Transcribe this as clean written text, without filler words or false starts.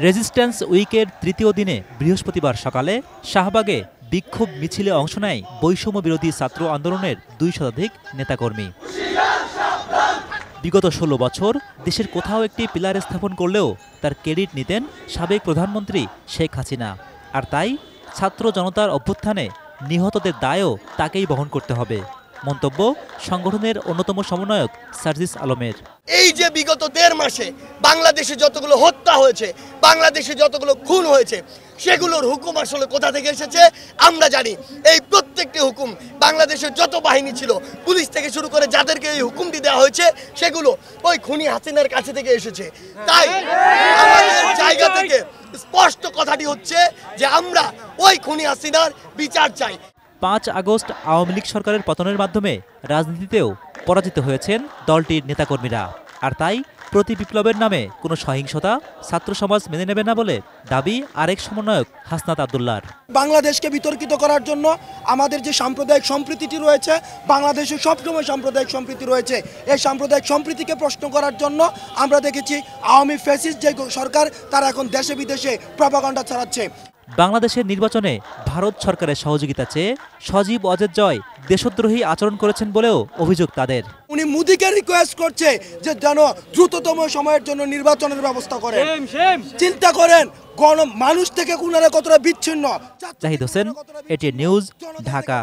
Resistance উইকের তৃতীয় দিনে বৃহস্পতিবার সকালে শাহবাগে বিক্ষোভ মিছিলে অংশ নেয় বৈষম্য বিরোধী ছাত্র আন্দোলনের ২ শতাধিক নেতাকর্মী। বিগত ১৬ বছর দেশের কোথাও একটি পিলার স্থাপন করলেও তার ক্রেডিট নিতেন সাবেক প্রধানমন্ত্রী শেখ হাসিনা। আর তাই ছাত্র জনতার অভ্যুত্থানে নিহতদের দায়ও তাকেই বহন করতে হবে, মন্তব্য সংগঠনের অন্যতম সমন্বয়ক সার্জিস আলমের। এই যে বিগত ১.৫ মাসে বাংলাদেশে যতগুলো হত্যা হয়েছে, বাংলাদেশে যতগুলো খুন হয়েছে, সেগুলোর হুকুম আসলে কোথা থেকে এসেছে আমরা জানি। এই প্রত্যেকটি হুকুম বাংলাদেশের যত বাহিনী ছিল, পুলিশ থেকে শুরু করে যাদেরকে এই হুকুমটি দেওয়া হয়েছে, সেগুলো ওই খুনি হাসিনার কাছে থেকে এসেছে। তাই আমাদের জায়গা থেকে স্পষ্ট কথাটি হচ্ছে যে আমরা ওই খুনি হাসিনার বিচার চাই। ৫ আগস্ট আওয়ামী লীগ সরকারের পতনের মাধ্যমে রাজনীতিতেও পরাজিত হয়েছেন দলটির নেতাকর্মীরা। আর তাই প্রতি বিপ্লবের নামে কোনো সহিংসতা ছাত্র সমাজ মেনে নেবে না বলে দাবি আরেক সমন্বয়ক হাসনাত আব্দুল্লাহর। বাংলাদেশকে বিতর্কিত করার জন্য আমাদের যে সাম্প্রদায়িক সম্প্রীতিটি রয়েছে, বাংলাদেশে সবসময় সাম্প্রদায়িক সম্প্রীতি রয়েছে, এই সাম্প্রদায়িক সম্প্রীতিকে প্রশ্ন করার জন্য আমরা দেখেছি আওয়ামী ফ্যাসিস্ট যে সরকার, তারা এখন দেশে বিদেশে প্রপাগান্ডা ছড়াচ্ছে। বাংলাদেশের নির্বাচনে ভারত সরকারের সহযোগিতা চেয়ে সজীব ওয়াজেদ জয় দেশদ্রোহী আচরণ করেছেন বলেও অভিযোগ তাদের। উনি মোদিকে রিকোয়েস্ট করছে যে যেন দ্রুততম সময়ের জন্য নির্বাচনের ব্যবস্থা করেন। চিন্তা করেন মানুষ থেকে উনারা কতটা বিচ্ছিন্ন। Zahid Hossain, ATN news, Dhaka.